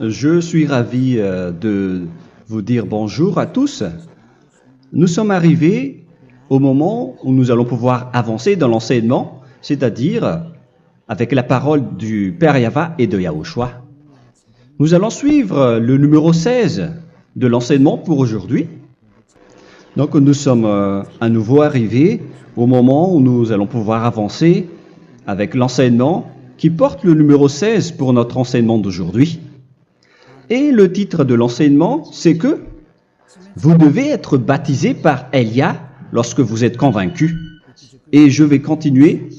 Je suis ravi de vous dire bonjour à tous. Nous sommes arrivés au moment où nous allons pouvoir avancer dans l'enseignement, c'est-à-dire avec la parole du Père Yava et de Yahushua. Nous allons suivre le numéro 16 de l'enseignement pour aujourd'hui. Donc nous sommes à nouveau arrivés au moment où nous allons pouvoir avancer avec l'enseignement qui porte le numéro 16 pour notre enseignement d'aujourd'hui. Et le titre de l'enseignement, c'est que vous devez être baptisé par Elia lorsque vous êtes convaincu. Et je vais continuer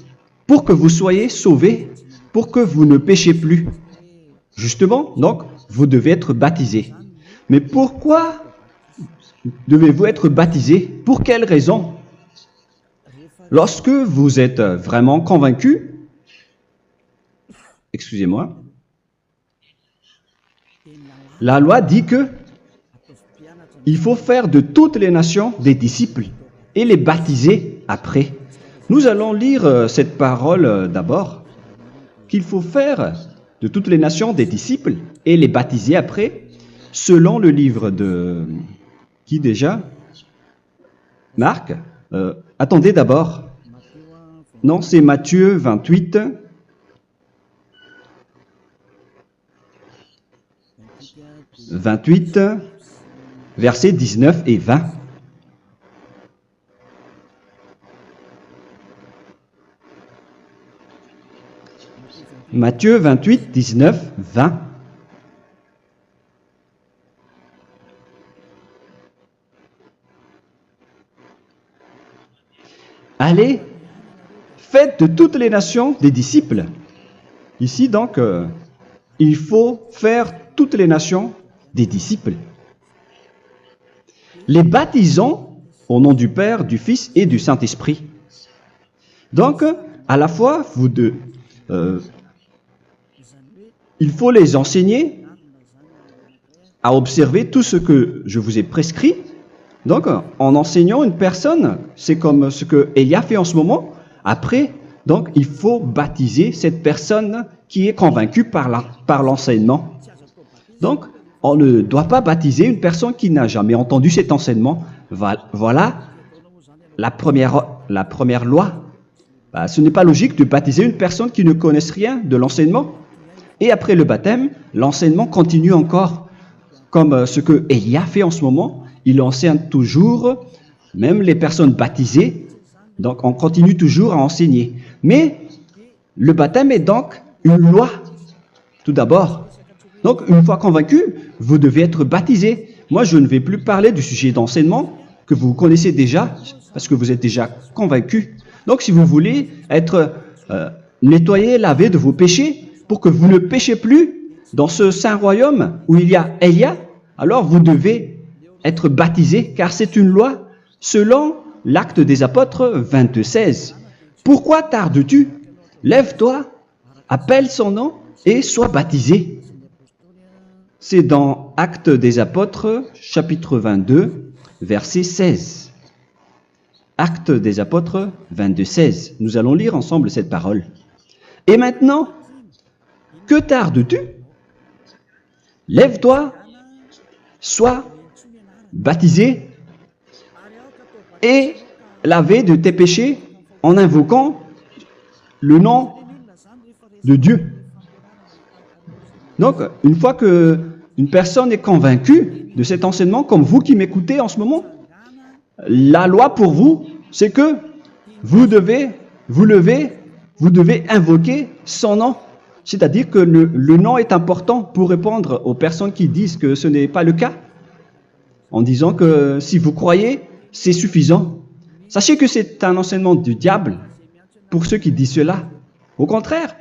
pour que vous soyez sauvés, pour que vous ne péchez plus. Justement, donc, vous devez être baptisé. Mais pourquoi devez-vous être baptisé? Pour quelle raison? Lorsque vous êtes vraiment convaincu, excusez-moi, la loi dit que il faut faire de toutes les nations des disciples et les baptiser après. Nous allons lire cette parole d'abord, qu'il faut faire de toutes les nations des disciples et les baptiser après, selon le livre de... Qui déjà? Marc? Attendez d'abord. Non, c'est Matthieu 28. Versets 19 et 20. Matthieu 28, 19, 20. Allez, faites de toutes les nations des disciples. Ici donc, il faut faire toutes les nations des disciples. Les baptisons au nom du Père, du Fils et du Saint-Esprit. Donc, à la fois, il faut les enseigner à observer tout ce que je vous ai prescrit. Donc, en enseignant une personne, c'est comme ce que Elia fait en ce moment. Après, donc, il faut baptiser cette personne qui est convaincue par l'enseignement. Donc, on ne doit pas baptiser une personne qui n'a jamais entendu cet enseignement. Voilà la première loi. Ce n'est pas logique de baptiser une personne qui ne connaisse rien de l'enseignement. Et après le baptême, l'enseignement continue encore, comme ce que Elia fait en ce moment. Il enseigne toujours, même les personnes baptisées. Donc, on continue toujours à enseigner. Mais le baptême est donc une loi, tout d'abord. Donc, une fois convaincu, vous devez être baptisé. Moi, je ne vais plus parler du sujet d'enseignement que vous connaissez déjà, parce que vous êtes déjà convaincu. Donc, si vous voulez être nettoyé, lavé de vos péchés, pour que vous ne péchez plus dans ce saint royaume où il y a Elia, alors vous devez être baptisé, car c'est une loi selon l'Acte des Apôtres 22:16. Pourquoi tardes-tu? Lève-toi, appelle son nom et sois baptisé. C'est dans Actes des Apôtres, chapitre 22, verset 16. Actes des Apôtres 22:16. Nous allons lire ensemble cette parole. Et maintenant, que tardes-tu? Lève-toi, sois baptisé et lavé de tes péchés en invoquant le nom de Dieu. Donc, une fois qu'une personne est convaincue de cet enseignement, comme vous qui m'écoutez en ce moment, la loi pour vous, c'est que vous devez invoquer son nom. C'est-à-dire que le nom est important pour répondre aux personnes qui disent que ce n'est pas le cas, en disant que si vous croyez, c'est suffisant. Sachez que c'est un enseignement du diable pour ceux qui disent cela. Au contraire,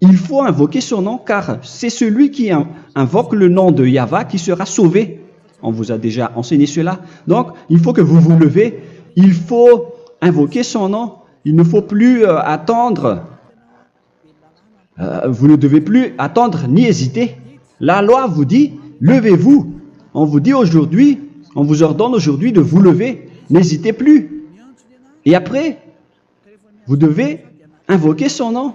il faut invoquer son nom, car c'est celui qui invoque le nom de Yahva qui sera sauvé. On vous a déjà enseigné cela. Donc, il faut que vous vous levez, il faut invoquer son nom, il ne faut plus attendre. Vous ne devez plus attendre ni hésiter. La loi vous dit, levez-vous. On vous dit aujourd'hui, on vous ordonne aujourd'hui de vous lever. N'hésitez plus. Et après, vous devez invoquer son nom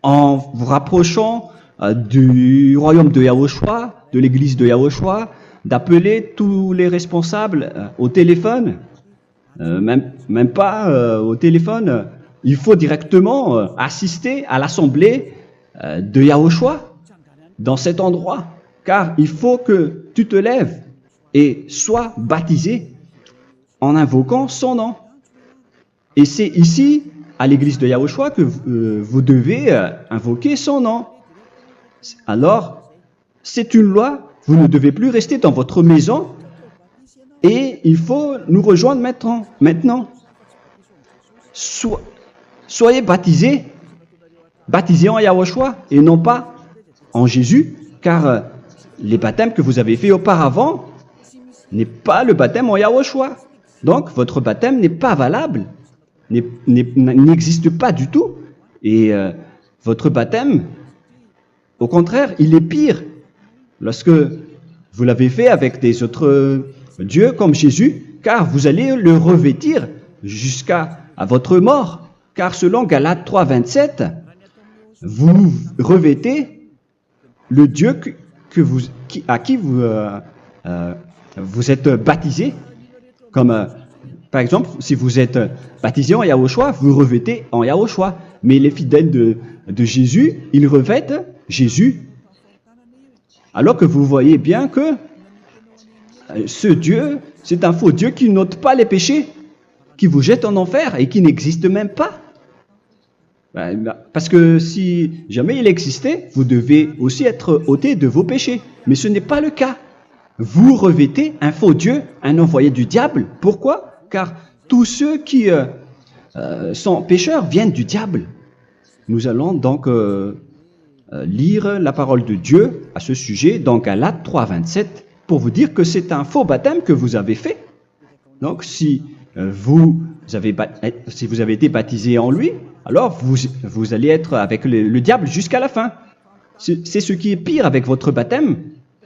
en vous rapprochant du royaume de Yahushua, de l'église de Yahushua, d'appeler tous les responsables au téléphone, même pas au téléphone. Il faut directement assister à l'assemblée de Yahushua dans cet endroit, car il faut que tu te lèves et sois baptisé en invoquant son nom. Et c'est ici, à l'église de Yahushua, que vous devez invoquer son nom. Alors, c'est une loi, vous ne devez plus rester dans votre maison et il faut nous rejoindre maintenant. Soyez baptisés en Yahushua et non pas en Jésus, car les baptêmes que vous avez faits auparavant n'est pas le baptême en Yahushua. Donc, votre baptême n'est pas valable, n'existe pas du tout. Et votre baptême, au contraire, il est pire lorsque vous l'avez fait avec des autres dieux comme Jésus, car vous allez le revêtir jusqu'à votre mort. Car selon Galates 3, 27, vous revêtez le Dieu à qui vous êtes baptisé. Comme par exemple, si vous êtes baptisé en Yahushua, vous revêtez en Yahushua. Mais les fidèles de Jésus, ils revêtent Jésus. Alors que vous voyez bien que ce Dieu, c'est un faux Dieu qui n'ôte pas les péchés, qui vous jette en enfer et qui n'existe même pas. Parce que si jamais il existait, vous devez aussi être ôté de vos péchés. Mais ce n'est pas le cas. Vous revêtez un faux Dieu, un envoyé du diable. Pourquoi? Car tous ceux qui sont pécheurs viennent du diable. Nous allons donc lire la parole de Dieu à ce sujet dans Galates 3, 27 pour vous dire que c'est un faux baptême que vous avez fait. Donc si vous avez été baptisé en lui, alors vous allez être avec le diable jusqu'à la fin. C'est ce qui est pire avec votre baptême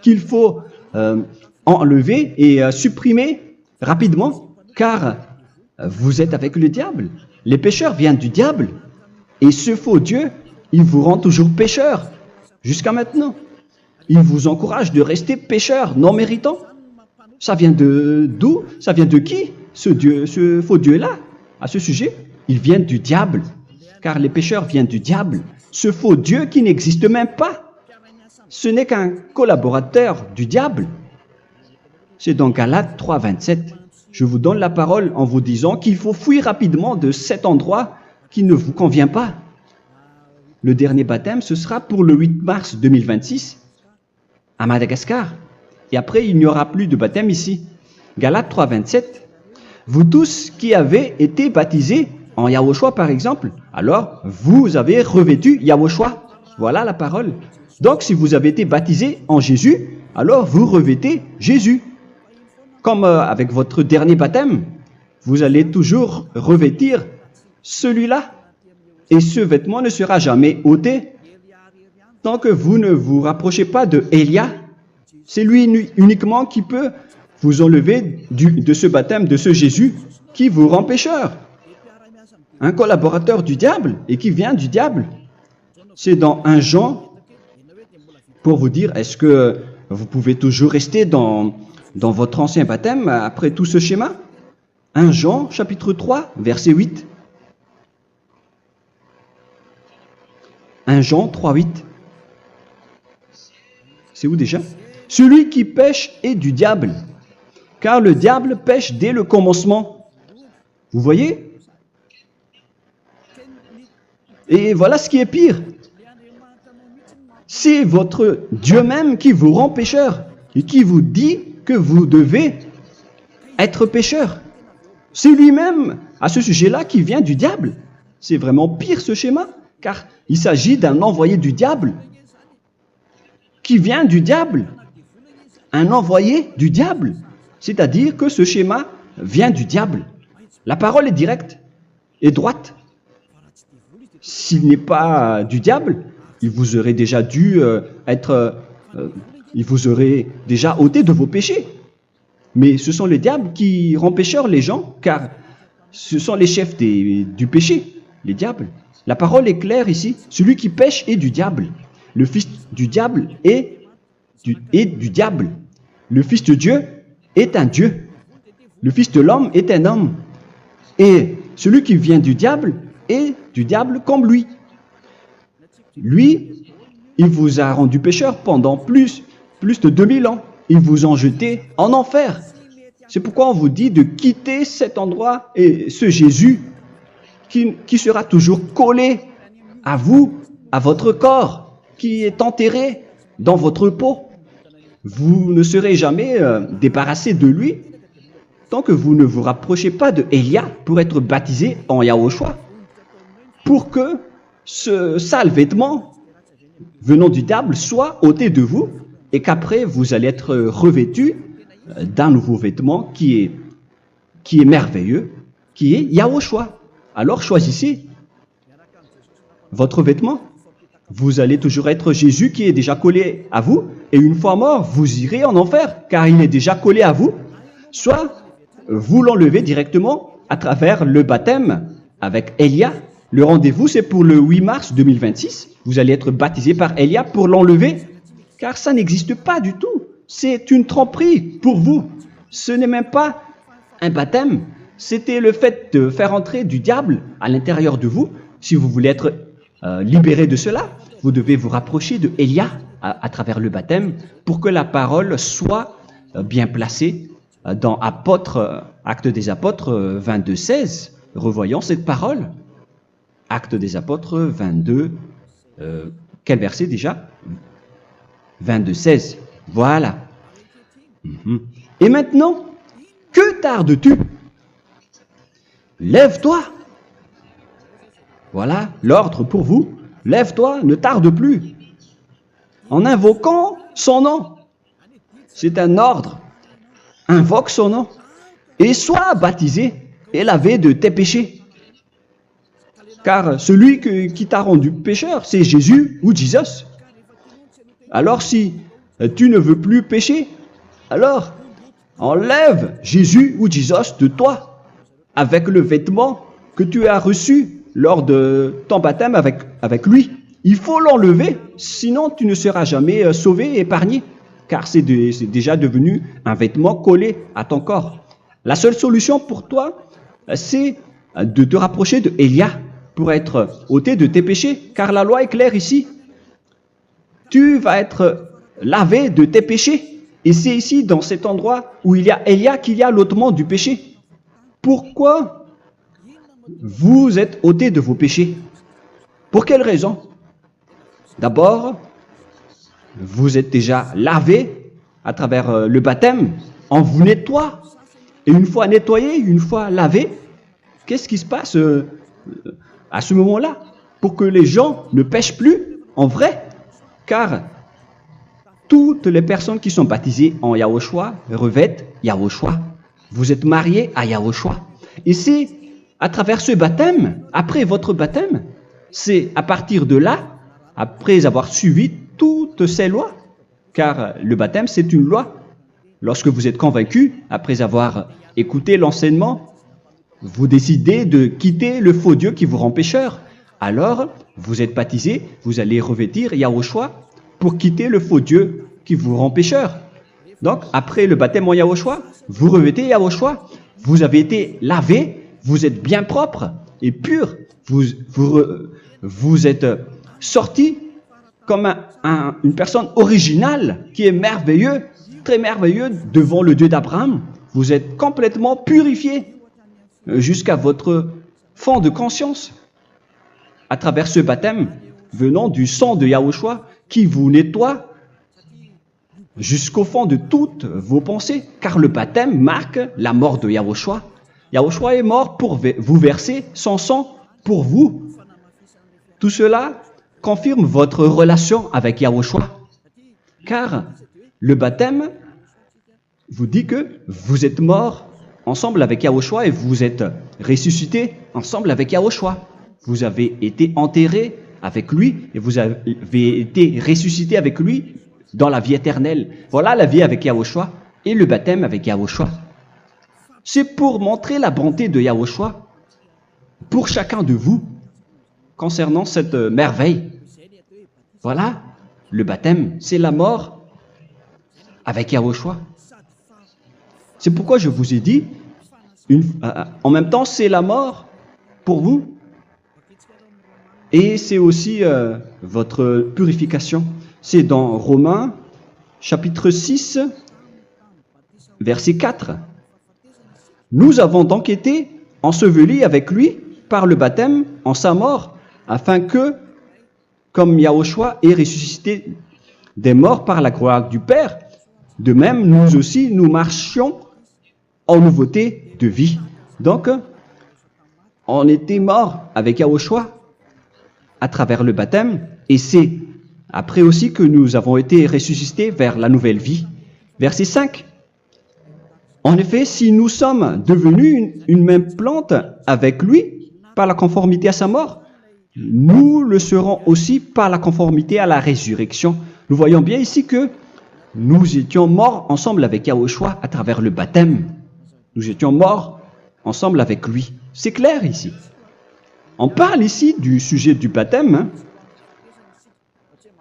qu'il faut enlever et supprimer rapidement, car vous êtes avec le diable. Les pécheurs viennent du diable, et ce faux Dieu, il vous rend toujours pécheur, jusqu'à maintenant. Il vous encourage de rester pécheur, non méritant. Ça vient d'où? Ça vient de qui, ce faux Dieu-là? À ce sujet, ils viennent du diable, car les pécheurs viennent du diable. Ce faux Dieu qui n'existe même pas. Ce n'est qu'un collaborateur du diable. C'est dans Galates 3, 27. Je vous donne la parole en vous disant qu'il faut fuir rapidement de cet endroit qui ne vous convient pas. Le dernier baptême, ce sera pour le 8 mars 2026 à Madagascar. Et après, il n'y aura plus de baptême ici. Galates 3, 27. Vous tous qui avez été baptisés en Yahushua, par exemple, alors vous avez revêtu Yahushua. Voilà la parole. Donc, si vous avez été baptisé en Jésus, alors vous revêtez Jésus. Comme avec votre dernier baptême, vous allez toujours revêtir celui-là. Et ce vêtement ne sera jamais ôté tant que vous ne vous rapprochez pas de Élia. C'est lui uniquement qui peut vous enlever de ce baptême, de ce Jésus qui vous rend pécheur. Un collaborateur du diable et qui vient du diable. C'est dans 1 Jean, pour vous dire, est-ce que vous pouvez toujours rester dans votre ancien baptême après tout ce schéma? 1 Jean, chapitre 3, verset 8. 1 Jean 3, 8. C'est où déjà? Celui qui pêche est du diable, car le diable pêche dès le commencement. Vous voyez? Et voilà ce qui est pire. C'est votre Dieu même qui vous rend pécheur et qui vous dit que vous devez être pécheur. C'est lui-même, à ce sujet-là, qui vient du diable. C'est vraiment pire ce schéma, car il s'agit d'un envoyé du diable qui vient du diable. Un envoyé du diable. C'est-à-dire que ce schéma vient du diable. La parole est directe et droite. S'il n'est pas du diable, il vous aurait déjà dû il vous aurait déjà ôté de vos péchés. Mais ce sont les diables qui rendent pécheurs les gens, car ce sont les chefs du péché, les diables. La parole est claire ici, celui qui pêche est du diable. le fils du diable est du diable. Le fils de Dieu est un Dieu. Le fils de l'homme est un homme. Et celui qui vient du diable est du diable comme lui. Lui, il vous a rendu pécheur pendant plus de 2000 ans. Il vous a jeté en enfer. C'est pourquoi on vous dit de quitter cet endroit et ce Jésus qui sera toujours collé à vous, à votre corps, qui est enterré dans votre peau. Vous ne serez jamais débarrassé de lui tant que vous ne vous rapprochez pas de Élia pour être baptisé en Yahushua, pour que ce sale vêtement venant du diable soit ôté de vous et qu'après vous allez être revêtu d'un nouveau vêtement qui est merveilleux, qui est Yahushua. Alors choisissez votre vêtement. Vous allez toujours être Jésus qui est déjà collé à vous, et une fois mort, vous irez en enfer, car il est déjà collé à vous. Soit vous l'enlevez directement à travers le baptême avec Élia. Le rendez-vous, c'est pour le 8 mars 2026. Vous allez être baptisé par Élia pour l'enlever, car ça n'existe pas du tout. C'est une tromperie pour vous. Ce n'est même pas un baptême. C'était le fait de faire entrer du diable à l'intérieur de vous. Si vous voulez être libéré de cela, vous devez vous rapprocher de Élia à travers le baptême pour que la parole soit bien placée dans Actes des Apôtres 22-16. Revoyons cette parole. Actes des Apôtres 22, quel verset déjà? 22-16. Voilà. Et maintenant, que tardes-tu? Lève-toi. Voilà l'ordre pour vous. Lève-toi, ne tarde plus. En invoquant son nom. C'est un ordre. Invoque son nom. Et sois baptisé et lavé de tes péchés. Car celui qui t'a rendu pécheur, c'est Jésus ou Jesus. Alors si tu ne veux plus pécher, alors enlève Jésus ou Jesus de toi avec le vêtement que tu as reçu lors de ton baptême avec lui. Il faut l'enlever, sinon tu ne seras jamais sauvé, épargné, car c'est déjà devenu un vêtement collé à ton corps. La seule solution pour toi, c'est de te rapprocher de Élia pour être ôté de tes péchés, car la loi est claire ici. Tu vas être lavé de tes péchés. Et c'est ici, dans cet endroit où il y a Élia, qu'il y a l'ôtement du péché. Pourquoi vous êtes ôté de vos péchés? Pour quelle raison? D'abord, vous êtes déjà lavé à travers le baptême. On vous nettoie. Et une fois nettoyé, une fois lavé, qu'est-ce qui se passe à ce moment-là? Pour que les gens ne pêchent plus en vrai. Car toutes les personnes qui sont baptisées en Yahushua revêtent Yahushua. Vous êtes mariés à Yahushua. Et c'est à travers ce baptême, après votre baptême, c'est à partir de là, après avoir suivi toutes ces lois, car le baptême c'est une loi. Lorsque vous êtes convaincu, après avoir écouté l'enseignement, vous décidez de quitter le faux Dieu qui vous rend pécheur. Alors, vous êtes baptisé, vous allez revêtir Yahushua pour quitter le faux Dieu qui vous rend pécheur. Donc, après le baptême en Yahushua, vous revêtez Yahushua. Vous avez été lavé, vous êtes bien propre et pur. Vous êtes sorti comme une personne originale qui est merveilleux, très merveilleux devant le Dieu d'Abraham. Vous êtes complètement purifié jusqu'à votre fond de conscience à travers ce baptême venant du sang de Yahushua qui vous nettoie jusqu'au fond de toutes vos pensées, car le baptême marque la mort de Yahushua. Yahushua est mort pour vous verser son sang pour vous. Tout cela confirme votre relation avec Yahushua, car le baptême vous dit que vous êtes mort ensemble avec Yahushua et vous êtes ressuscité ensemble avec Yahushua. Vous avez été enterré avec lui et vous avez été ressuscité avec lui dans la vie éternelle. Voilà la vie avec Yahushua et le baptême avec Yahushua. C'est pour montrer la bonté de Yahushua pour chacun de vous concernant cette merveille. Voilà le baptême, c'est la mort avec Yahushua. C'est pourquoi je vous ai dit, en même temps, c'est la mort pour vous. Et c'est aussi votre purification. C'est dans Romains, chapitre 6, verset 4. Nous avons donc été ensevelis avec lui par le baptême en sa mort, afin que, comme Yahushua est ressuscité des morts par la gloire du Père, de même, nous aussi, nous marchions en nouveauté de vie. Donc, on était morts avec Yahushua à travers le baptême, et c'est après aussi que nous avons été ressuscités vers la nouvelle vie. Verset 5. En effet, si nous sommes devenus une même plante avec lui par la conformité à sa mort, nous le serons aussi par la conformité à la résurrection. Nous voyons bien ici que nous étions morts ensemble avec Yahushua à travers le baptême. Nous étions morts ensemble avec lui. C'est clair ici. On parle ici du sujet du baptême.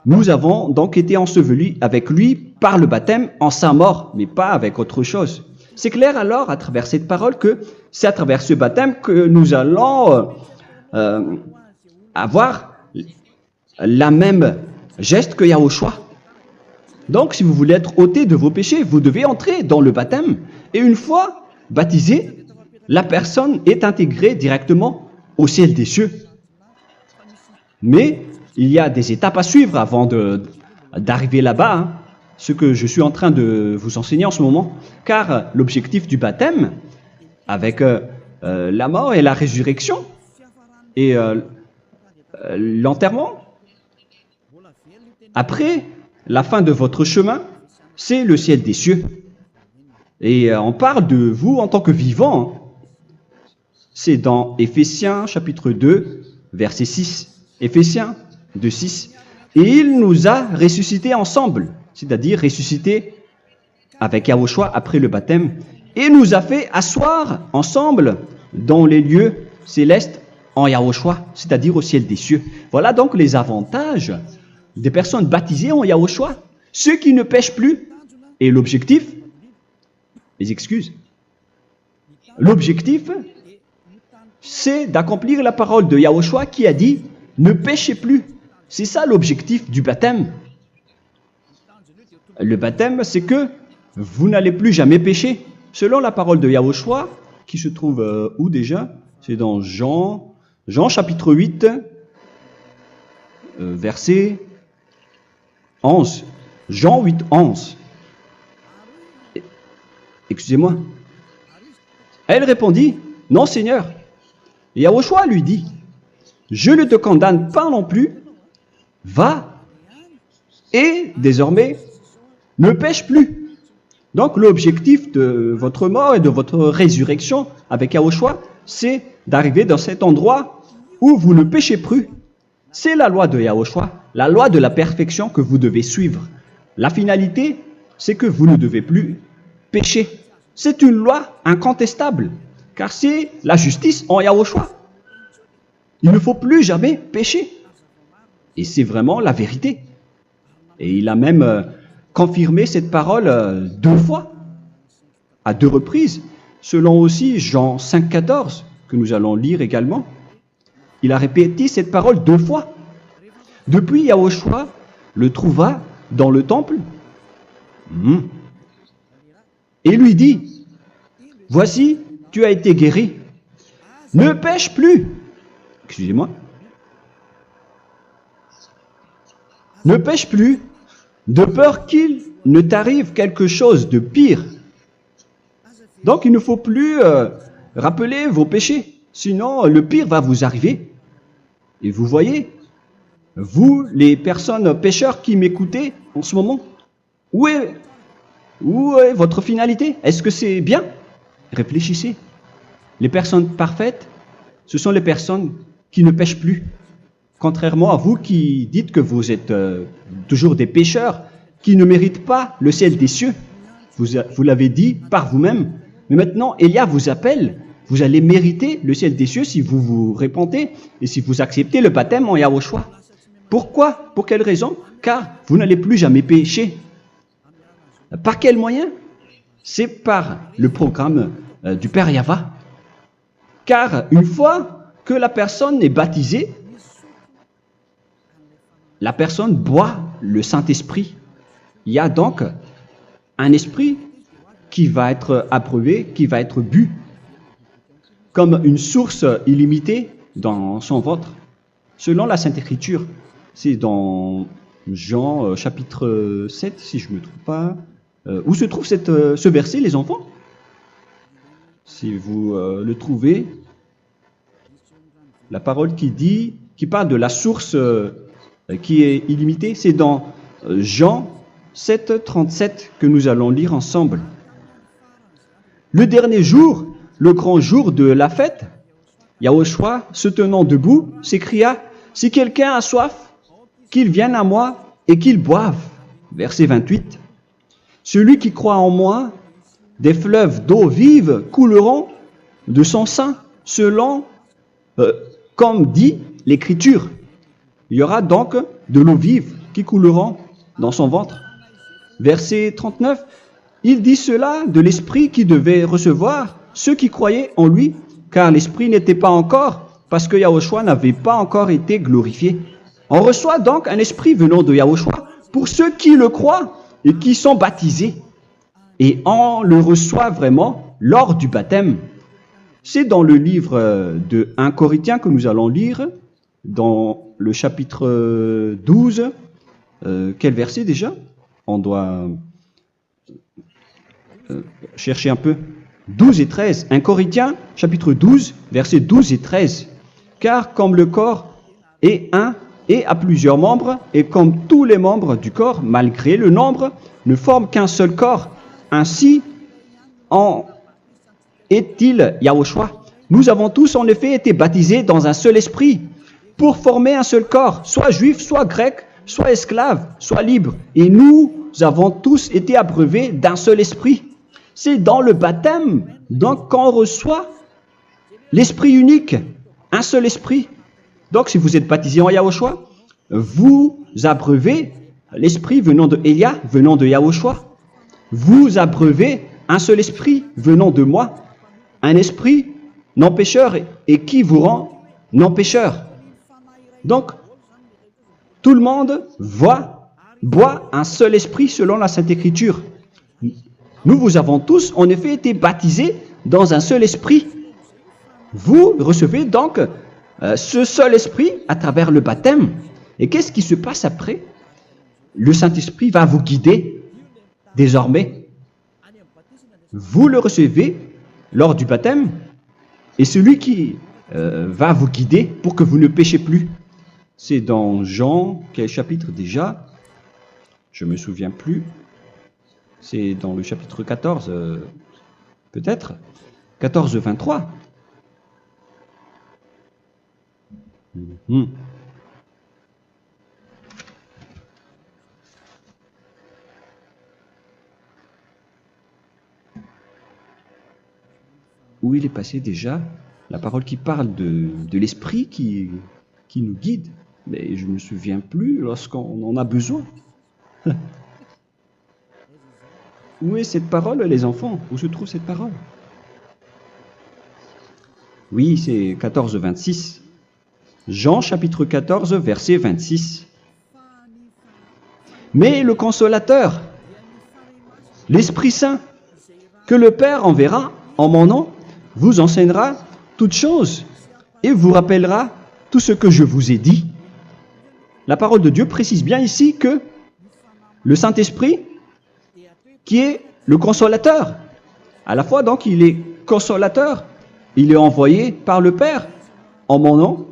Nous avons donc été ensevelis avec lui par le baptême en sa mort, mais pas avec autre chose. C'est clair alors à travers cette parole que c'est à travers ce baptême que nous allons avoir la même geste que Yahushua. Donc si vous voulez être ôté de vos péchés, vous devez entrer dans le baptême. Et une fois baptisé, la personne est intégrée directement au ciel des cieux. Mais il y a des étapes à suivre avant d'arriver là-bas, ce que je suis en train de vous enseigner en ce moment. Car l'objectif du baptême, avec la mort et la résurrection, et l'enterrement, après la fin de votre chemin, c'est le ciel des cieux. Et on parle de vous en tant que vivant. C'est dans Éphésiens chapitre 2, verset 6. Éphésiens 2, 6. Et il nous a ressuscités ensemble, c'est-à-dire ressuscités avec Yahushua après le baptême, et nous a fait asseoir ensemble dans les lieux célestes en Yahushua, c'est-à-dire au ciel des cieux. Voilà donc les avantages des personnes baptisées en Yahushua, ceux qui ne pêchent plus. Et l'objectif, les excuses, l'objectif, c'est d'accomplir la parole de Yahushua qui a dit « Ne péchez plus ». C'est ça l'objectif du baptême. Le baptême, c'est que vous n'allez plus jamais pécher. Selon la parole de Yahushua, qui se trouve où déjà? C'est dans Jean chapitre 8, verset 11. Jean 8, 11. Excusez-moi. Elle répondit, « Non, Seigneur. » Et Yahushua lui dit, « Je ne te condamne pas non plus. Va et désormais ne pêche plus. » Donc l'objectif de votre mort et de votre résurrection avec Yahushua, c'est d'arriver dans cet endroit où vous ne péchez plus. C'est la loi de Yahushua, la loi de la perfection que vous devez suivre. La finalité, c'est que vous ne devez plus pécher. C'est une loi incontestable, car c'est la justice en Yahushua. Il ne faut plus jamais pécher. Et c'est vraiment la vérité. Et il a même confirmé cette parole 2 fois, à 2 reprises, selon aussi Jean 5, 14, que nous allons lire également. Il a répété cette parole 2 fois. Depuis, Yahushua le trouva dans le temple et lui dit, « Voici, tu as été guéri. Ne pêche plus. » Excusez-moi. Ne pêche plus, de peur qu'il ne t'arrive quelque chose de pire. Donc il ne faut plus rappeler vos péchés, sinon le pire va vous arriver. Et vous voyez, vous les personnes pécheurs qui m'écoutez en ce moment, où est votre finalité? Est-ce que c'est bien? Réfléchissez. Les personnes parfaites, ce sont les personnes qui ne pêchent plus. Contrairement à vous qui dites que vous êtes toujours des pécheurs qui ne méritent pas le ciel des cieux. Vous l'avez dit par vous-même. Mais maintenant, Élia vous appelle. Vous allez mériter le ciel des cieux si vous vous repentez et si vous acceptez le baptême en Yahushua. Pourquoi? Pour quelle raison? Car vous n'allez plus jamais pécher. Par quel moyen? C'est par le programme du Père Yahva. Car une fois que la personne est baptisée, la personne boit le Saint-Esprit. Il y a donc un esprit qui va être approuvé, qui va être bu, comme une source illimitée dans son ventre, selon la Sainte Écriture. C'est dans Jean chapitre 7, si je ne me trompe pas. Où se trouve ce verset, les enfants? Si vous le trouvez, la parole qui parle de la source qui est illimitée, c'est dans Jean 7, 37 que nous allons lire ensemble. Le dernier jour, le grand jour de la fête, Yahushua, se tenant debout, s'écria, « Si quelqu'un a soif, qu'il vienne à moi et qu'il boive. » Verset 28. « Celui qui croit en moi, des fleuves d'eau vive couleront de son sein, selon, comme dit l'Écriture. » Il y aura donc de l'eau vive qui couleront dans son ventre. Verset 39. Il dit cela de l'Esprit qui devait recevoir ceux qui croyaient en lui, car l'Esprit n'était pas encore, parce que Yahushua n'avait pas encore été glorifié. On reçoit donc un Esprit venant de Yahushua pour ceux qui le croient et qui sont baptisés. Et on le reçoit vraiment lors du baptême. C'est dans le livre de 1 Corinthiens que nous allons lire, dans le chapitre 12. Quel verset déjà? On doit chercher un peu. 12 et 13. 1 Corinthiens, chapitre 12, versets 12 et 13. Car comme le corps est un et a plusieurs membres, et comme tous les membres du corps, malgré le nombre, ne forment qu'un seul corps, ainsi en est-il Yahushua. Nous avons tous en effet été baptisés dans un seul esprit, pour former un seul corps, soit juif, soit grec, soit esclave, soit libre. Et nous avons tous été abreuvés d'un seul esprit. C'est dans le baptême, donc, qu'on reçoit l'esprit unique, un seul esprit. Donc, si vous êtes baptisé en Yahushua, vous abreuvez l'esprit venant de Elia, venant de Yahushua. Vous abreuvez un seul esprit venant de moi, un esprit non pécheur et qui vous rend non pécheur. Donc, tout le monde boit un seul esprit selon la Sainte Écriture. Nous vous avons tous en effet été baptisés dans un seul esprit. Vous recevez donc ce seul esprit à travers le baptême. Et qu'est-ce qui se passe après? Le Saint-Esprit va vous guider désormais. Vous le recevez lors du baptême et celui qui va vous guider pour que vous ne péchez plus. C'est dans Jean, quel chapitre déjà? Je ne me souviens plus. C'est dans le chapitre 14, peut-être. 14, 23. Où il est passé déjà? La parole qui parle de l'esprit qui nous guide. Mais je ne me souviens plus lorsqu'on en a besoin. Où est cette parole, les enfants? Où se trouve cette parole? Oui, c'est 14, 26. Jean, chapitre 14, verset 26. Mais le Consolateur, l'Esprit Saint, que le Père enverra en mon nom, vous enseignera toutes choses et vous rappellera tout ce que je vous ai dit. La parole de Dieu précise bien ici que le Saint-Esprit, qui est le consolateur, à la fois donc il est consolateur, il est envoyé par le Père en mon nom,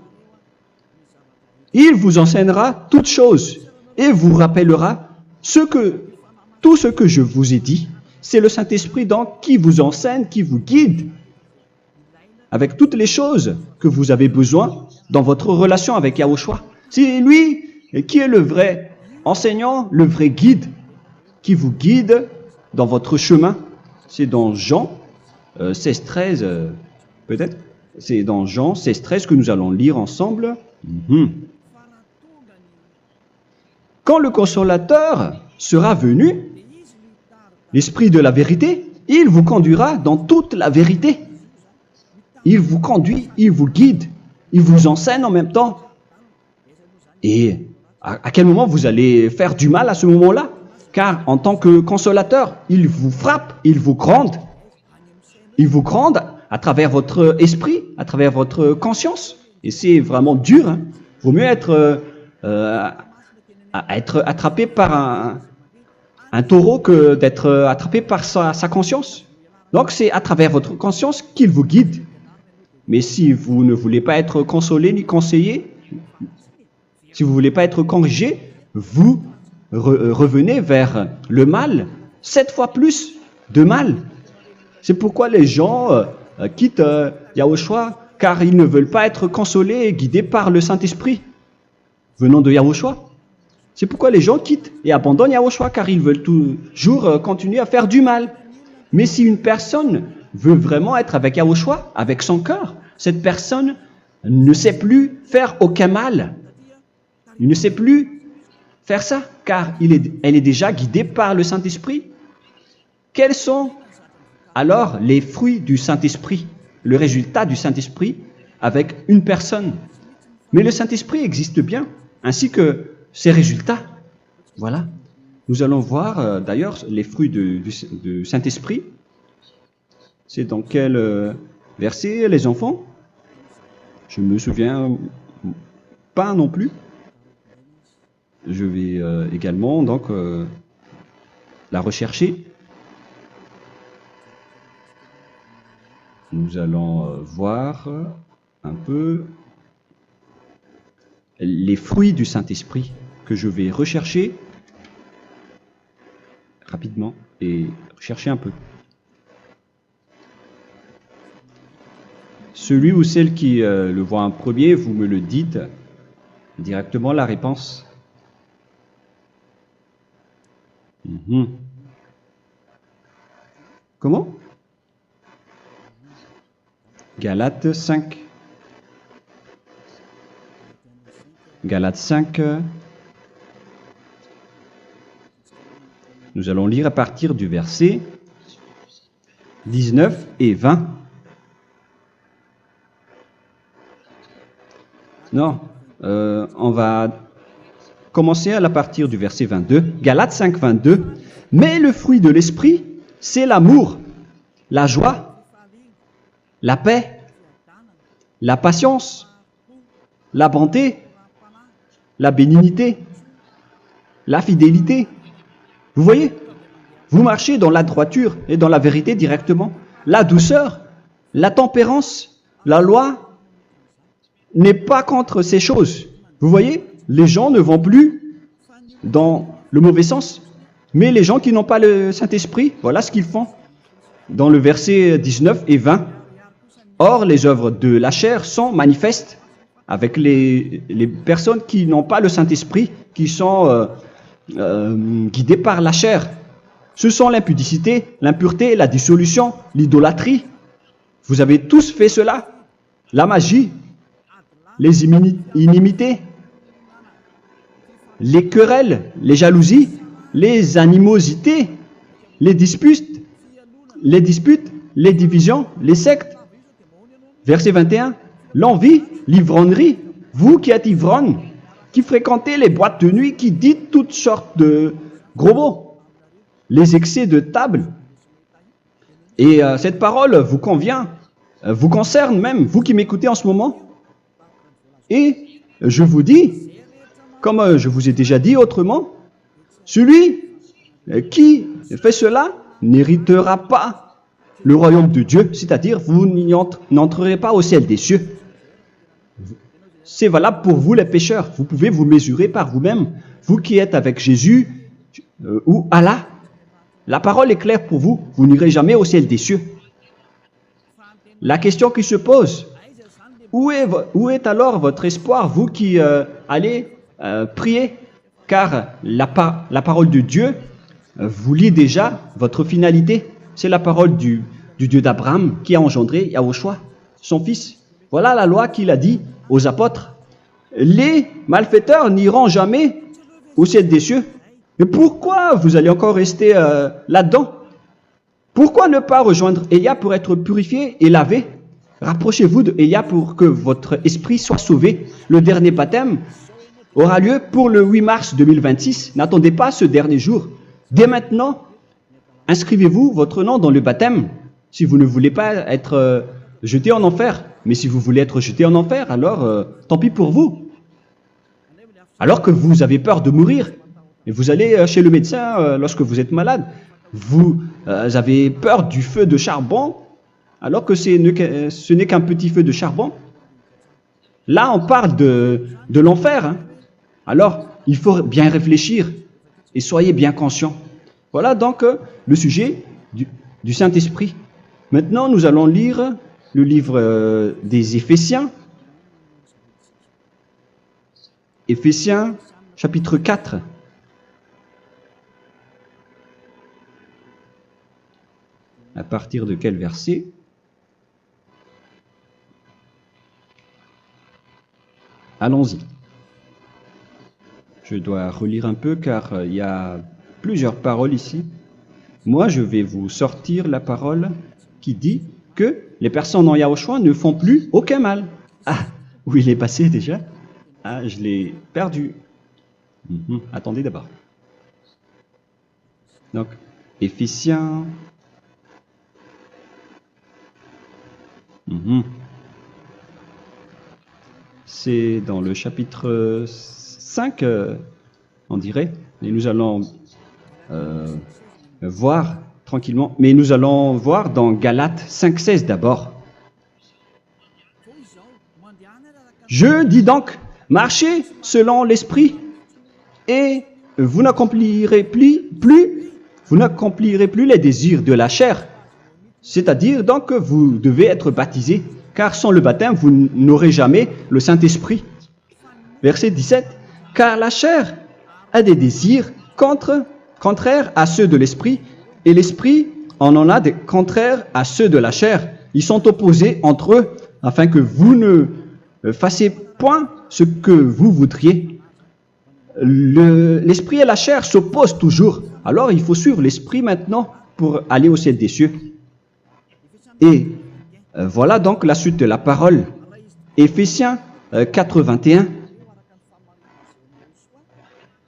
il vous enseignera toutes choses et vous rappellera tout ce que je vous ai dit. C'est le Saint-Esprit donc qui vous enseigne, qui vous guide avec toutes les choses que vous avez besoin dans votre relation avec Yahushua. C'est lui qui est le vrai enseignant, le vrai guide, qui vous guide dans votre chemin. C'est dans Jean 16, 13, peut-être. C'est dans Jean 16, 13 que nous allons lire ensemble. Quand le consolateur sera venu, l'Esprit de la vérité, il vous conduira dans toute la vérité. Il vous conduit, il vous guide, il vous enseigne en même temps. Et à quel moment vous allez faire du mal à ce moment-là? Car en tant que consolateur, il vous frappe, il vous gronde. Il vous gronde à travers votre esprit, à travers votre conscience. Et c'est vraiment dur. Hein. Vaut mieux être attrapé par un taureau que d'être attrapé par sa conscience. Donc c'est à travers votre conscience qu'il vous guide. Mais si vous ne voulez pas être consolé ni conseillé, si vous ne voulez pas être corrigé, vous revenez vers le mal, 7 fois plus de mal. C'est pourquoi les gens quittent Yahushua, car ils ne veulent pas être consolés et guidés par le Saint-Esprit venant de Yahushua. C'est pourquoi les gens quittent et abandonnent Yahushua, car ils veulent toujours continuer à faire du mal. Mais si une personne veut vraiment être avec Yahushua, avec son cœur, cette personne ne sait plus faire aucun mal. Il ne sait plus faire ça, car elle est déjà guidée par le Saint-Esprit. Quels sont alors les fruits du Saint-Esprit, le résultat du Saint-Esprit avec une personne? Mais le Saint-Esprit existe bien, ainsi que ses résultats. Voilà. Nous allons voir d'ailleurs les fruits du Saint-Esprit. C'est dans quel verset, les enfants? Je ne me souviens pas non plus. Je vais également donc la rechercher. Nous allons voir un peu les fruits du Saint-Esprit que je vais rechercher rapidement et rechercher un peu. Celui ou celle qui le voit en premier, vous me le dites directement la réponse. Comment? Galates 5. Galates 5. Nous allons lire à partir du verset 19 et 20. Non, on va commencer à partir du verset 22. Galates 5, 22. Mais le fruit de l'esprit, c'est l'amour, la joie, la paix, la patience, la bonté, la bénignité, la fidélité. Vous voyez? Vous marchez dans la droiture et dans la vérité directement. La douceur, la tempérance, la loi n'est pas contre ces choses. Vous voyez? Les gens ne vont plus dans le mauvais sens. Mais les gens qui n'ont pas le Saint-Esprit, voilà ce qu'ils font. Dans le verset 19 et 20. Or, les œuvres de la chair sont manifestes avec les personnes qui n'ont pas le Saint-Esprit, qui sont guidées par la chair. Ce sont l'impudicité, l'impureté, la dissolution, l'idolâtrie. Vous avez tous fait cela. La magie, les inimités, les querelles, les jalousies, les animosités, les disputes, les divisions, les sectes. Verset 21, l'envie, l'ivrognerie, vous qui êtes ivrognes, qui fréquentez les boîtes de nuit, qui dites toutes sortes de gros mots, les excès de table. Et cette parole vous convient, vous concerne même, vous qui m'écoutez en ce moment. Et je vous dis, comme je vous ai déjà dit autrement, celui qui fait cela n'héritera pas le royaume de Dieu, c'est-à-dire vous n'entrerez pas au ciel des cieux. C'est valable pour vous les pécheurs. Vous pouvez vous mesurer par vous-même, vous qui êtes avec Jésus ou Allah. La parole est claire pour vous, vous n'irez jamais au ciel des cieux. La question qui se pose, où est alors votre espoir, vous qui allez prier? Car la parole de Dieu vous lit déjà votre finalité. C'est la parole du Dieu d'Abraham qui a engendré Yahushua, son fils. Voilà la loi qu'il a dit aux apôtres. Les malfaiteurs n'iront jamais au ciel des cieux. Mais pourquoi vous allez encore rester là-dedans? Pourquoi ne pas rejoindre Élia pour être purifié et lavé? Rapprochez-vous de Élia pour que votre esprit soit sauvé. Le dernier baptême aura lieu pour le 8 mars 2026. N'attendez pas ce dernier jour. Dès maintenant, inscrivez-vous votre nom dans le baptême si vous ne voulez pas être jeté en enfer. Mais si vous voulez être jeté en enfer, alors tant pis pour vous. Alors que vous avez peur de mourir, et vous allez chez le médecin lorsque vous êtes malade, vous avez peur du feu de charbon, alors que ce n'est qu'un petit feu de charbon. Là, on parle de l'enfer. Hein. Alors, il faut bien réfléchir et soyez bien conscients. Voilà donc le sujet du Saint-Esprit. Maintenant, nous allons lire le livre des Éphésiens. Éphésiens, chapitre 4. À partir de quel verset? Allons-y. Je dois relire un peu car il y a plusieurs paroles ici. Moi, je vais vous sortir la parole qui dit que les personnes en Yahushua ne font plus aucun mal. Ah, où il est passé déjà? Ah, je l'ai perdu. Attendez d'abord. Donc, Éphésiens. C'est dans le chapitre 5, on dirait. Et nous allons voir tranquillement. Mais nous allons voir dans Galates 5,16 d'abord. Je dis donc, marchez selon l'esprit, et vous n'accomplirez plus les désirs de la chair. C'est-à-dire donc que vous devez être baptisé, car sans le baptême, vous n'aurez jamais le Saint-Esprit. Verset 17. Car la chair a des désirs contraires à ceux de l'esprit, et l'esprit en a des contraires à ceux de la chair. Ils sont opposés entre eux, afin que vous ne fassiez point ce que vous voudriez. L'esprit et la chair s'opposent toujours. Alors il faut suivre l'esprit maintenant pour aller au ciel des cieux. Et voilà donc la suite de la parole. Éphésiens 4:21.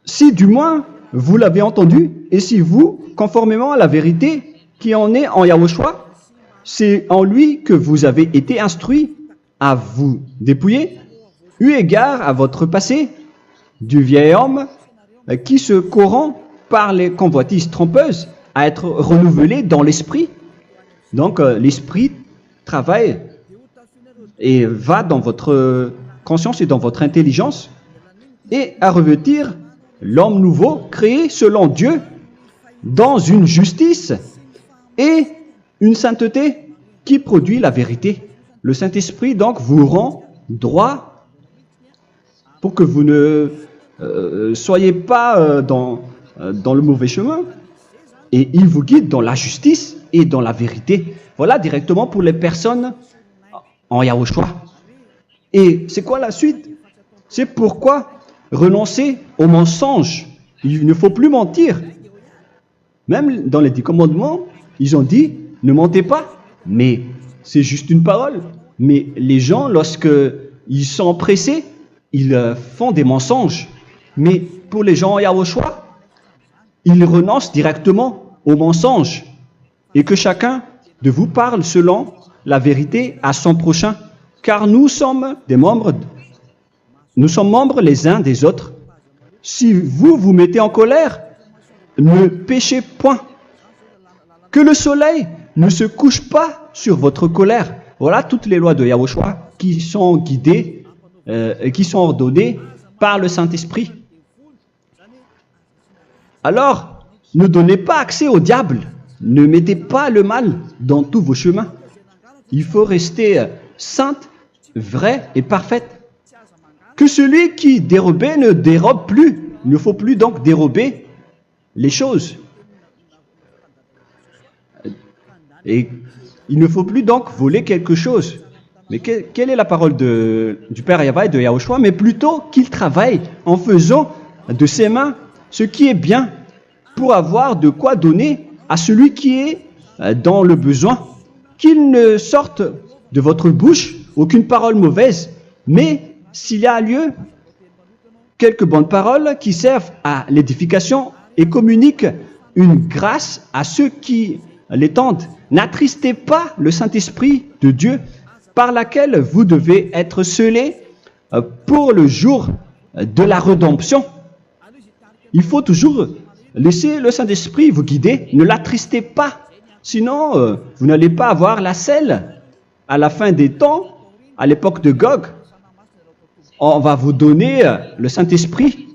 Si du moins vous l'avez entendu, et si vous, conformément à la vérité qui en est en Yahushua, c'est en lui que vous avez été instruits à vous dépouiller, eu égard à votre passé, du vieil homme qui se corrompt par les convoitises trompeuses, à être renouvelé dans l'esprit. Donc l'esprit travaille et va dans votre conscience et dans votre intelligence, et à revêtir l'homme nouveau créé selon Dieu dans une justice et une sainteté qui produit la vérité. Le Saint-Esprit donc vous rend droit pour que vous ne soyez pas dans le mauvais chemin, et il vous guide dans la justice et dans la vérité. Voilà directement pour les personnes en Yahushua. Et c'est quoi la suite? C'est pourquoi renoncer au mensonge. Il ne faut plus mentir. Même dans les 10 commandements, ils ont dit ne mentez pas. Mais c'est juste une parole. Mais les gens, lorsqu'ils sont pressés, ils font des mensonges. Mais pour les gens en Yahushua, ils renoncent directement au mensonge. Et que chacun de vous parle selon la vérité à son prochain. Car nous sommes membres les uns des autres. Si vous vous mettez en colère, ne péchez point. Que le soleil ne se couche pas sur votre colère. Voilà toutes les lois de Yahushua qui sont guidées, qui sont ordonnées par le Saint-Esprit. Alors, ne donnez pas accès au diable. Ne mettez pas le mal dans tous vos chemins. Il faut rester sainte, vraie et parfaite. Que celui qui dérobait ne dérobe plus. Il ne faut plus donc dérober les choses. Et il ne faut plus donc voler quelque chose. Mais quelle est la parole du Père Yahweh et de Yahushua? Mais plutôt qu'il travaille en faisant de ses mains ce qui est bien pour avoir de quoi donner à celui qui est dans le besoin. Qu'il ne sorte de votre bouche aucune parole mauvaise, mais s'il y a lieu, quelques bonnes paroles qui servent à l'édification et communiquent une grâce à ceux qui l'étendent. N'attristez pas le Saint-Esprit de Dieu par laquelle vous devez être scellés pour le jour de la rédemption. Il faut toujours laisser le Saint-Esprit vous guider, ne l'attristez pas, sinon vous n'allez pas avoir la selle. À la fin des temps, à l'époque de Gog, on va vous donner le Saint-Esprit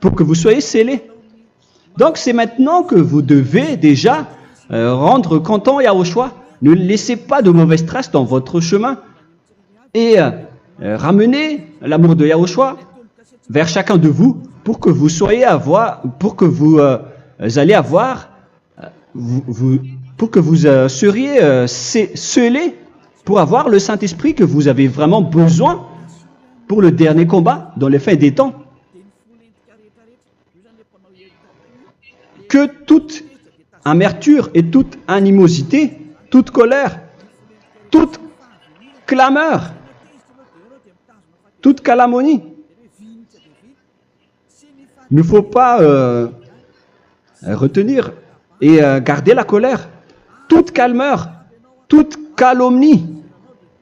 pour que vous soyez scellés. Donc c'est maintenant que vous devez déjà rendre content Yahushua. Ne laissez pas de mauvaises traces dans votre chemin et ramenez l'amour de Yahushua vers chacun de vous pour que vous soyez seriez scellés pour avoir le Saint-Esprit que vous avez vraiment besoin pour le dernier combat dans les fins des temps. Que toute amertume et toute animosité, toute colère, toute clameur, toute calomnie, il ne faut pas retenir et garder la colère. Toute calmeur, toute calomnie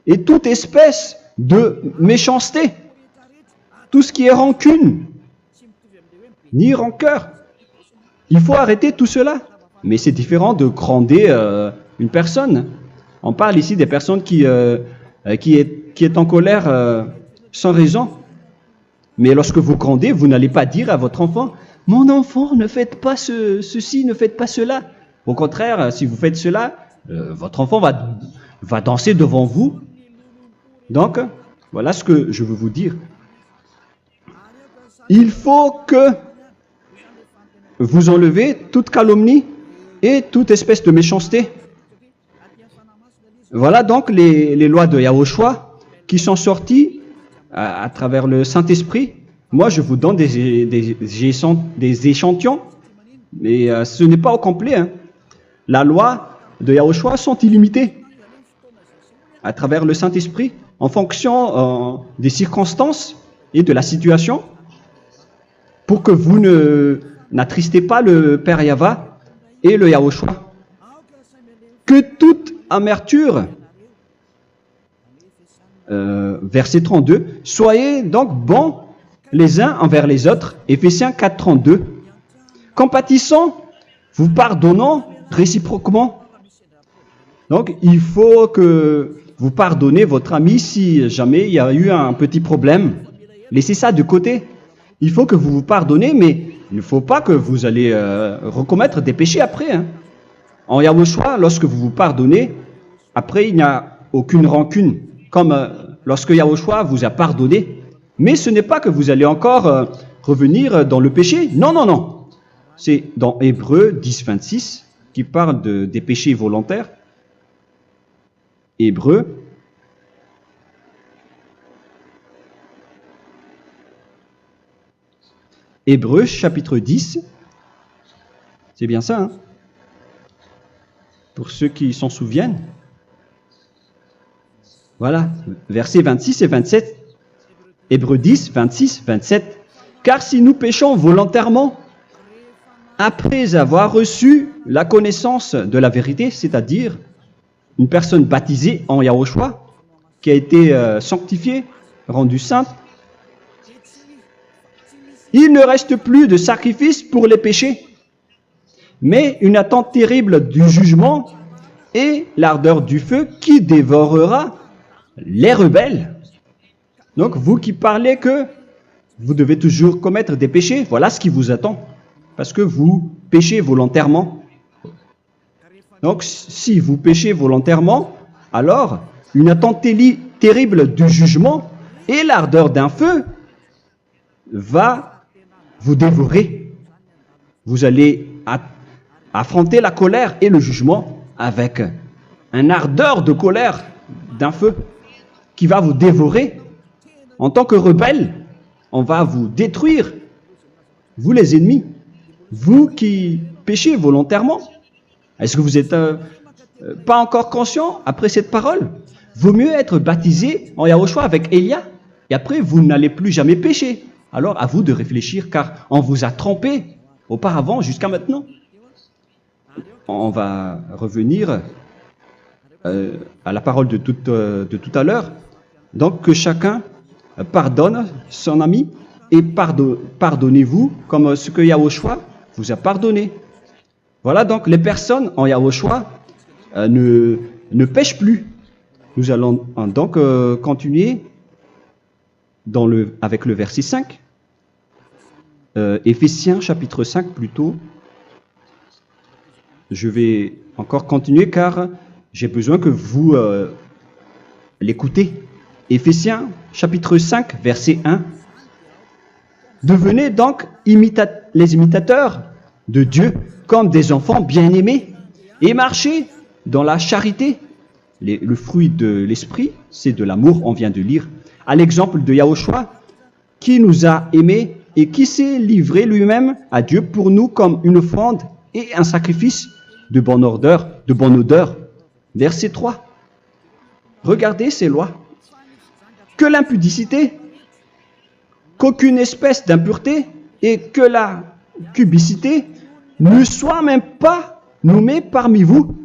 et toute espèce de méchanceté, tout ce qui est rancune, ni rancœur. Il faut arrêter tout cela. Mais c'est différent de gronder une personne. On parle ici des personnes qui est en colère sans raison. Mais lorsque vous grondez, vous n'allez pas dire à votre enfant « Mon enfant, ne faites pas ceci, ne faites pas cela ». Au contraire, si vous faites cela, votre enfant va danser devant vous. Donc, voilà ce que je veux vous dire. Il faut que vous enlevez toute calomnie et toute espèce de méchanceté. Voilà donc les lois de Yahushua qui sont sorties à travers le Saint-Esprit. Moi, je vous donne des échantillons, mais ce n'est pas au complet. Hein. La loi de Yahushua sont illimitées à travers le Saint-Esprit en fonction des circonstances et de la situation pour que vous n'attristez pas le Père Yahva et le Yahushua. Que toute amertume, verset 32, soyez donc bons les uns envers les autres, Éphésiens 4, 32, compatissant, vous pardonnant réciproquement. Donc, il faut que vous pardonnez votre ami si jamais il y a eu un petit problème. Laissez ça de côté. Il faut que vous vous pardonnez, mais il ne faut pas que vous allez recommettre des péchés après. Hein. En Yahushua, lorsque vous vous pardonnez, après il n'y a aucune rancune, comme lorsque Yahushua vous a pardonné. Mais ce n'est pas que vous allez encore revenir dans le péché. Non, non, non. C'est dans Hébreux 10, 26 qui parle des péchés volontaires. Hébreux. Hébreux chapitre 10. C'est bien ça, hein? Pour ceux qui s'en souviennent. Voilà, versets 26 et 27. Hébreux 10, 26, 27. Car si nous péchons volontairement, après avoir reçu la connaissance de la vérité, c'est-à-dire une personne baptisée en Yahushua, qui a été sanctifiée, rendue sainte, il ne reste plus de sacrifice pour les péchés, mais une attente terrible du jugement et l'ardeur du feu qui dévorera les rebelles. Donc, vous qui parlez que vous devez toujours commettre des péchés, voilà ce qui vous attend, parce que vous péchez volontairement. Donc, si vous péchez volontairement, alors une attente terrible du jugement et l'ardeur d'un feu va vous dévorer. Vous allez affronter la colère et le jugement avec un ardeur de colère d'un feu qui va vous dévorer en tant que rebelle. on va vous détruire, vous les ennemis, vous qui péchez volontairement. Est-ce que vous n'êtes pas encore conscient après cette parole? Vaut mieux être baptisé en Yahushua avec Elia, et après vous n'allez plus jamais pécher. Alors à vous de réfléchir, car on vous a trompé auparavant jusqu'à maintenant. On va revenir à la parole de tout à l'heure. Donc que chacun pardonne son ami et pardonnez-vous comme ce que Yahushua vous a pardonné. Voilà donc les personnes en Yahushua ne pêchent plus. Nous allons donc continuer avec le verset 5. Éphésiens chapitre 5 plutôt. Je vais encore continuer car j'ai besoin que vous l'écoutez. Éphésiens chapitre 5 verset 1. Devenez donc les imitateurs de Dieu comme des enfants bien-aimés et marchez dans la charité. Le fruit de l'esprit, c'est de l'amour, on vient de lire, à l'exemple de Yahushua qui nous a aimés et qui s'est livré lui-même à Dieu pour nous comme une offrande et un sacrifice de bonne odeur. Verset 3. Regardez ces lois. Que l'impudicité, qu'aucune espèce d'impureté et que la cubicité ne soient même pas nommés parmi vous,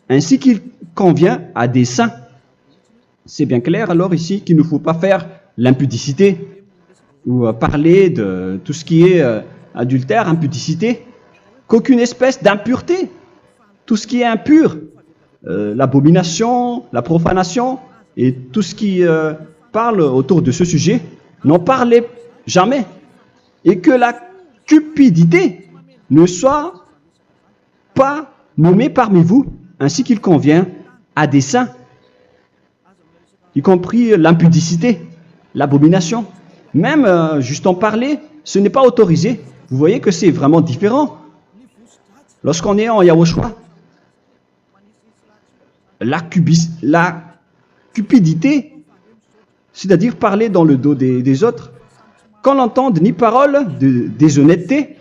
ainsi qu'il convient à des saints. C'est bien clair alors ici qu'il ne faut pas faire l'impudicité ou parler de tout ce qui est adultère, impudicité, qu'aucune espèce d'impureté, tout ce qui est impur, l'abomination, la profanation et tout ce qui parle autour de ce sujet, n'en parlez jamais. Et que la cupidité ne soit pas nommée parmi vous, ainsi qu'il convient à des saints, y compris l'impudicité, l'abomination. Même juste en parler, ce n'est pas autorisé. Vous voyez que c'est vraiment différent. Lorsqu'on est en Yahushua, la cupidité, c'est-à-dire parler dans le dos des autres, qu'on n'entende ni parole de déshonnêteté,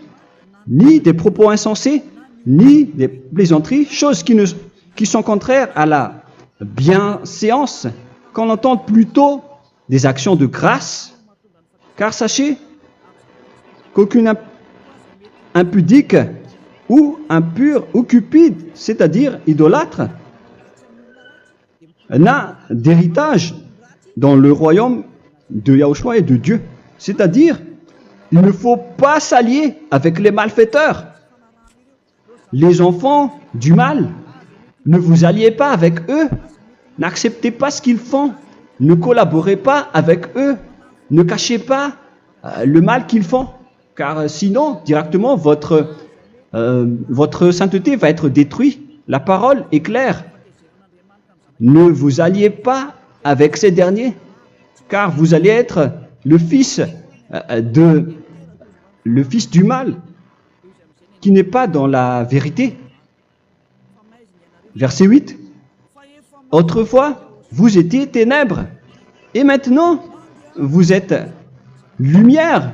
ni des propos insensés, ni des plaisanteries, choses qui sont contraires à la bienséance, qu'on entende plutôt des actions de grâce, car sachez qu'aucune impudique ou impure ou cupide, c'est-à-dire idolâtre, n'a d'héritage dans le royaume de Yahushua et de Dieu. C'est-à-dire, il ne faut pas s'allier avec les malfaiteurs. Les enfants du mal, ne vous alliez pas avec eux. N'acceptez pas ce qu'ils font. Ne collaborez pas avec eux. Ne cachez pas le mal qu'ils font. Car sinon, directement, votre sainteté va être détruite. La parole est claire. Ne vous alliez pas avec ces derniers, car vous allez être le fils du mal, qui n'est pas dans la vérité. Verset 8. Autrefois, vous étiez ténèbres, et maintenant, vous êtes lumière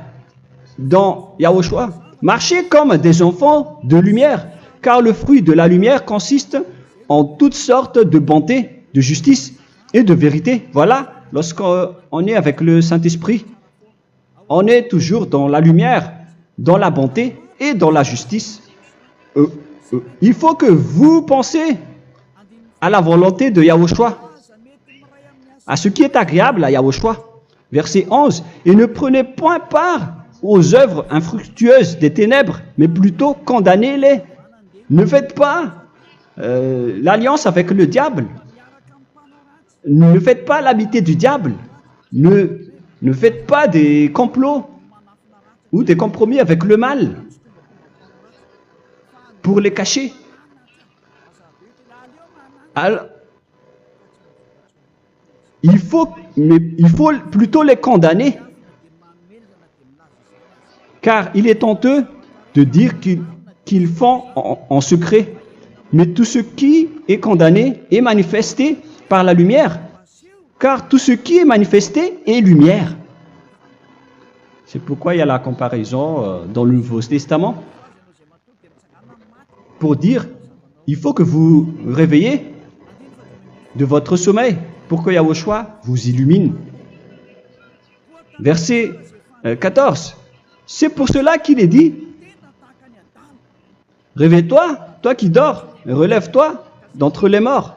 dans Yahushua. Marchez comme des enfants de lumière, car le fruit de la lumière consiste en toutes sortes de bonté, de justice et de vérité. Voilà, lorsqu'on est avec le Saint-Esprit, on est toujours dans la lumière, dans la bonté et dans la justice. Il faut que vous pensiez à la volonté de Yahushua, à ce qui est agréable à Yahushua. Verset 11. Et ne prenez point part aux œuvres infructueuses des ténèbres, mais plutôt condamnez-les. Ne faites pas l'alliance avec le diable. Ne faites pas l'amitié du diable. Ne faites pas des complots ou des compromis avec le mal pour les cacher. Alors, il faut plutôt les condamner, car il est honteux de dire qu'ils font en secret. Mais tout ce qui est condamné est manifesté par la lumière, car tout ce qui est manifesté est lumière. C'est pourquoi il y a la comparaison dans le Nouveau Testament pour dire, il faut que vous vous réveillez de votre sommeil pour que Yahushua vous illumine. Verset 14. C'est pour cela qu'il est dit, réveille-toi, toi qui dors, relève-toi d'entre les morts.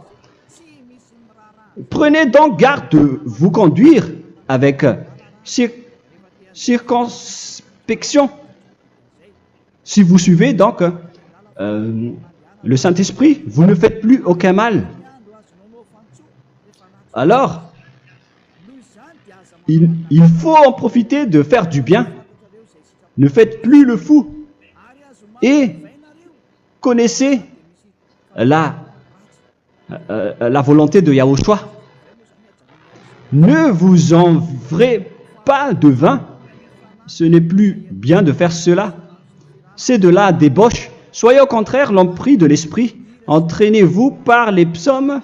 Prenez donc garde de vous conduire avec circonspection. Si vous suivez donc le Saint-Esprit, vous ne faites plus aucun mal. Alors, il faut en profiter de faire du bien. Ne faites plus le fou. Et connaissez la volonté de Yahushua. Ne vous envrez pas de vin. Ce n'est plus bien de faire cela. C'est de la débauche. Soyez au contraire l'empris de l'esprit. Entraînez-vous par des psaumes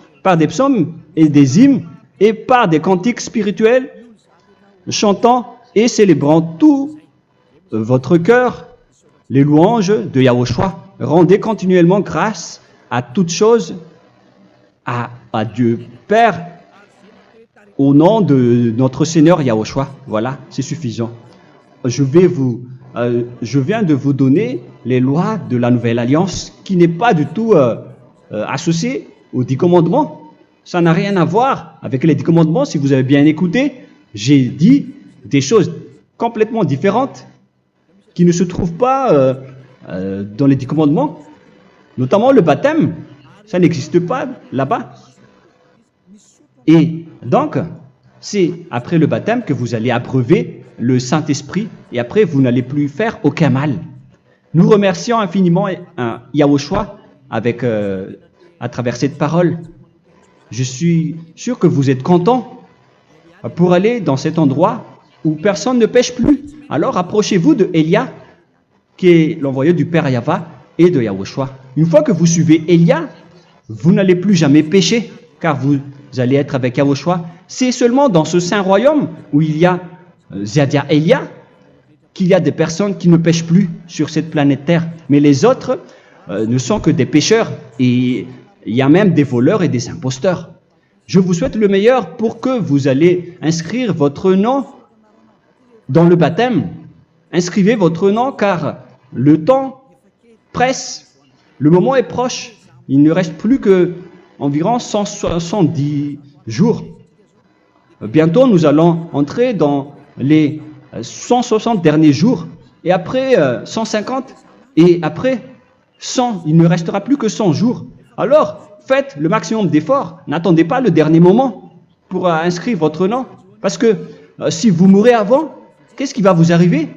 et des hymnes et par des cantiques spirituels, chantant et célébrant tout votre cœur les louanges de Yahushua. Rendez continuellement grâce à toutes choses à Dieu Père au nom de notre Seigneur Yahushua. Voilà, c'est suffisant. Je viens de vous donner les lois de la Nouvelle Alliance qui n'est pas du tout associée aux 10 commandements. Ça n'a rien à voir avec les 10 commandements. Si vous avez bien écouté, j'ai dit des choses complètement différentes qui ne se trouvent pas dans les 10 commandements. Notamment le baptême, ça n'existe pas là-bas. Et donc, c'est après le baptême que vous allez abreuver le Saint-Esprit et après vous n'allez plus faire aucun mal. Nous remercions infiniment Yahushua à travers cette parole. Je suis sûr que vous êtes contents pour aller dans cet endroit où personne ne pêche plus. Alors approchez-vous de Élia, qui est l'envoyé du Père Yahva et de Yahushua. Une fois que vous suivez Élia, vous n'allez plus jamais pécher, car vous allez être avec Yahushua. C'est seulement dans ce saint royaume où il y a Ziadia Elia qu'il y a des personnes qui ne pêchent plus sur cette planète Terre. Mais les autres ne sont que des pécheurs et il y a même des voleurs et des imposteurs. Je vous souhaite le meilleur pour que vous allez inscrire votre nom dans le baptême. Inscrivez votre nom car le temps presse, le moment est proche. Il ne reste plus que environ 170 jours. Bientôt, nous allons entrer dans les 160 derniers jours et après 150 et après 100. Il ne restera plus que 100 jours. Alors, faites le maximum d'efforts. N'attendez pas le dernier moment pour inscrire votre nom. Parce que si vous mourrez avant, qu'est-ce qui va vous arriver?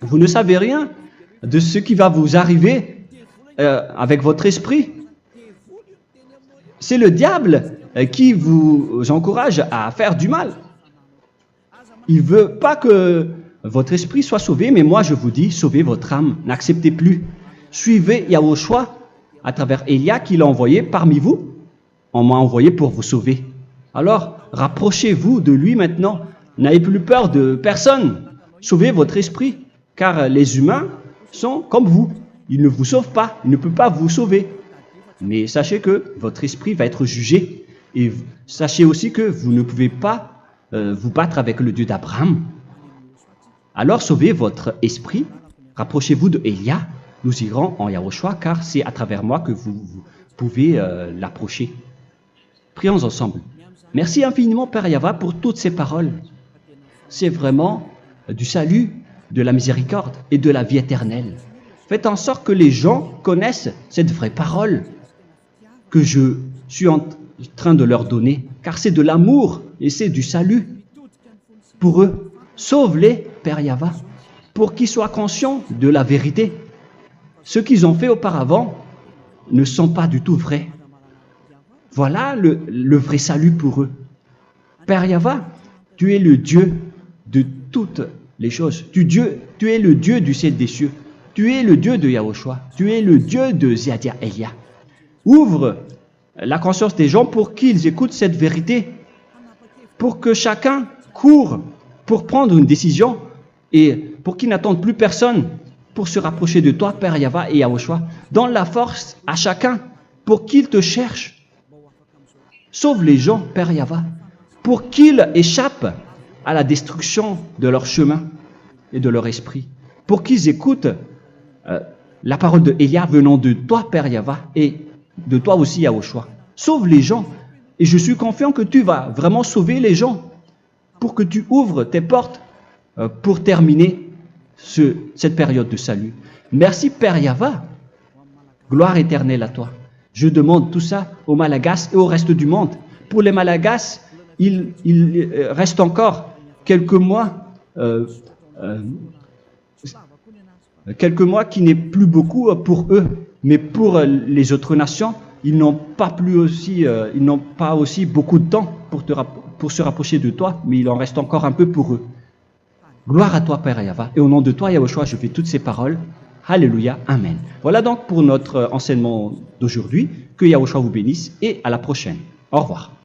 Vous ne savez rien de ce qui va vous arriver avec votre esprit. C'est le diable qui vous encourage à faire du mal. Il ne veut pas que votre esprit soit sauvé, mais moi je vous dis, sauvez votre âme. N'acceptez plus. Suivez Yahushua à travers Élia qu'il a envoyé parmi vous. On m'a envoyé pour vous sauver. Alors, rapprochez-vous de lui maintenant. N'ayez plus peur de personne. Sauvez votre esprit, car les humains sont comme vous. Ils ne vous sauvent pas, ils ne peuvent pas vous sauver. Mais sachez que votre esprit va être jugé. Et sachez aussi que vous ne pouvez pas vous battre avec le Dieu d'Abraham. Alors sauvez votre esprit, rapprochez-vous de Élia. Nous irons en Yahushua, car c'est à travers moi que vous pouvez l'approcher. Prions ensemble. Merci infiniment, Père Yahva, pour toutes ces paroles. C'est vraiment du salut, de la miséricorde et de la vie éternelle. Faites en sorte que les gens connaissent cette vraie parole que je suis en train de leur donner, car c'est de l'amour et c'est du salut pour eux. Sauve-les, Père Yahva, pour qu'ils soient conscients de la vérité. Ce qu'ils ont fait auparavant ne sont pas du tout vrais. Voilà le vrai salut pour eux. Père Yahva, tu es le Dieu de toutes les choses. Tu es le Dieu du ciel des cieux. Tu es le Dieu de Yahushua. Tu es le Dieu de Ziadia Elia. Ouvre la conscience des gens pour qu'ils écoutent cette vérité, pour que chacun court pour prendre une décision et pour qu'ils n'attendent plus personne pour se rapprocher de toi, Père Yahweh et Yahushua. Donne la force à chacun pour qu'ils te cherchent. Sauve les gens, Père Yahweh, pour qu'ils échappent à la destruction de leur chemin et de leur esprit, pour qu'ils écoutent la parole de Élia venant de toi, Père Yahweh, et de toi aussi, Yahushua. Sauve les gens, et je suis confiant que tu vas vraiment sauver les gens pour que tu ouvres tes portes pour terminer cette période de salut. Merci, Père Yahweh. Gloire éternelle à toi. Je demande tout ça aux Malagasy et au reste du monde. Pour les Malagasy, il reste encore quelques mois qui n'est plus beaucoup pour eux, mais pour les autres nations, ils n'ont pas aussi beaucoup de temps pour se rapprocher de toi, mais il en reste encore un peu pour eux. Gloire à toi, Père Yahweh, et au nom de toi, Yahushua, je fais toutes ces paroles. Alléluia, Amen. Voilà donc pour notre enseignement d'aujourd'hui. Que Yahushua vous bénisse et à la prochaine. Au revoir.